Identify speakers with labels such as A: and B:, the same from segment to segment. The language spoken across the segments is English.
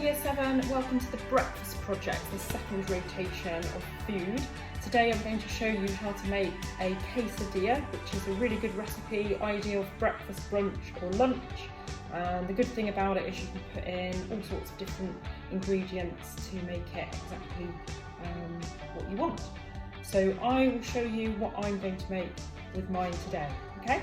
A: Year 7, welcome to the breakfast project, the second rotation of food. Today I'm going to show you how to make a quesadilla, which is a really good recipe, ideal for breakfast, brunch or lunch. And the good thing about it is you can put in all sorts of different ingredients to make it exactly what you want. So I will show you what I'm going to make with mine today, okay?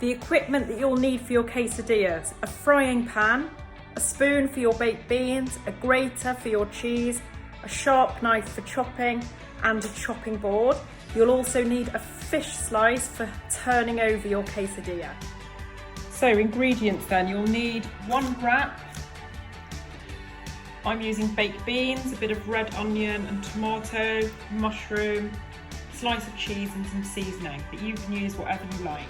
A: The equipment that you'll need for your quesadillas: a frying pan, a spoon for your baked beans, a grater for your cheese, a sharp knife for chopping, and a chopping board. You'll also need a fish slice for turning over your quesadilla. So ingredients then, you'll need one wrap. I'm using baked beans, a bit of red onion and tomato, mushroom, slice of cheese and some seasoning, but you can use whatever you like.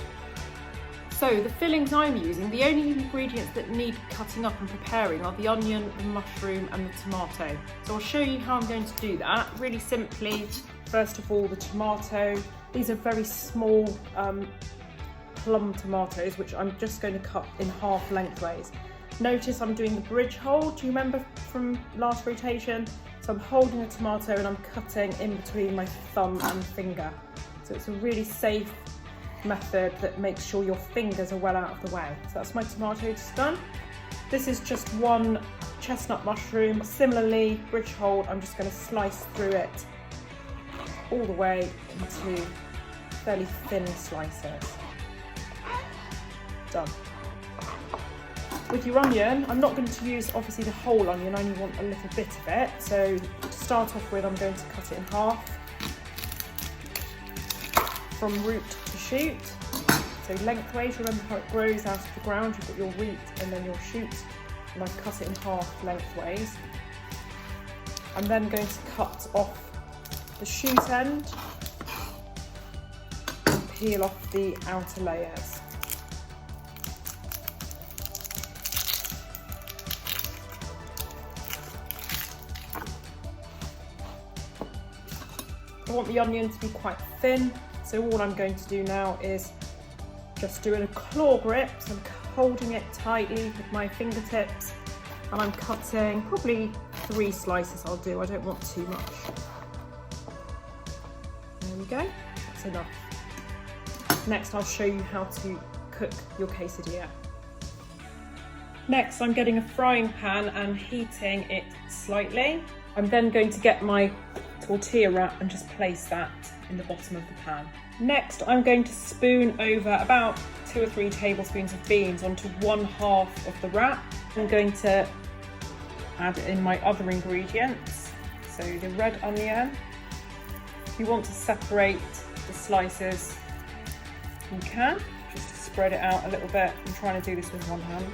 A: So the fillings I'm using, the only ingredients that need cutting up and preparing are the onion, the mushroom and the tomato. So I'll show you how I'm going to do that. Really simply, first of all, the tomato. These are very small plum tomatoes, which I'm just going to cut in half lengthways. Notice I'm doing the bridge hold. Do you remember from last rotation? So I'm holding a tomato and I'm cutting in between my thumb and finger. So it's a really safe method that makes sure your fingers are well out of the way. So that's my tomatoes done. This is just one chestnut mushroom. Similarly, bridge hold, I'm just going to slice through it all the way into fairly thin slices. Done. With your onion, I'm not going to use obviously the whole onion, I only want a little bit of it. So to start off with, I'm going to cut it in half from root to shoot. So lengthways, remember how it grows out of the ground, you've got your root and then your shoot, and I've cut it in half lengthways. I'm then going to cut off the shoot end and peel off the outer layers. I want the onion to be quite thin, so all I'm going to do now is just do a claw grip. So I'm holding it tightly with my fingertips and I'm cutting probably 3 slices I'll do, I don't want too much. There we go, that's enough. Next I'll show you how to cook your quesadilla. Next I'm getting a frying pan and heating it slightly. I'm then going to get my tortilla wrap and just place that in the bottom of the pan. Next, I'm going to spoon over about 2 or 3 tablespoons of beans onto 1/2 of the wrap. I'm going to add in my other ingredients. So the red onion. If you want to separate the slices, you can, just to spread it out a little bit. I'm trying to do this with one hand.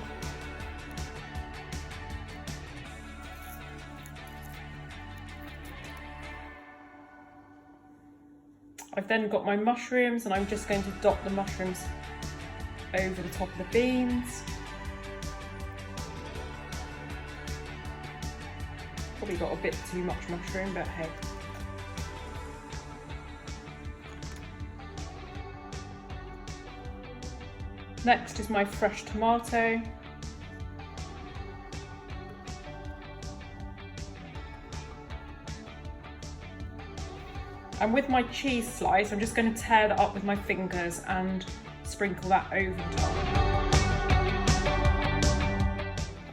A: I've then got my mushrooms and I'm just going to dot the mushrooms over the top of the beans. Probably got a bit too much mushroom, but hey. Next is my fresh tomato. And with my cheese slice, I'm just going to tear that up with my fingers and sprinkle that over the top.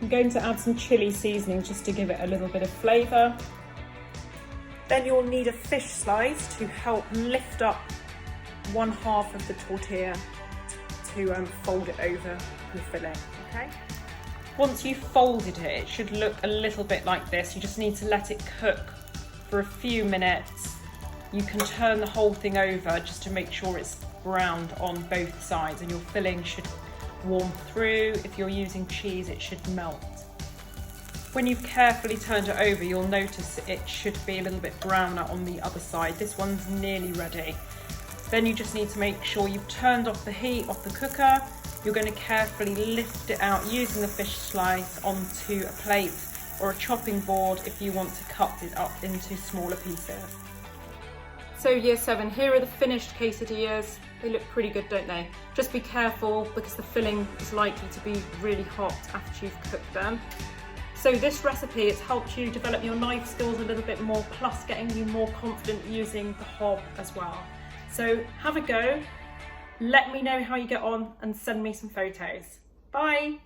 A: I'm going to add some chilli seasoning just to give it a little bit of flavour. Then you'll need a fish slice to help lift up 1/2 of the tortilla to fold it over the filling, okay? Once you've folded it, it should look a little bit like this. You just need to let it cook for a few minutes. You can turn the whole thing over just to make sure it's browned on both sides, and your filling should warm through. If you're using cheese, it should melt. When you've carefully turned it over, you'll notice it should be a little bit browner on the other side. This one's nearly ready. Then you just need to make sure you've turned off the heat off the cooker. You're going to carefully lift it out using the fish slice onto a plate or a chopping board if you want to cut it up into smaller pieces. So year 7, here are the finished quesadillas. They look pretty good, don't they? Just be careful because the filling is likely to be really hot after you've cooked them. So this recipe, it's helped you develop your knife skills a little bit more, plus getting you more confident using the hob as well. So have a go, let me know how you get on and send me some photos. Bye!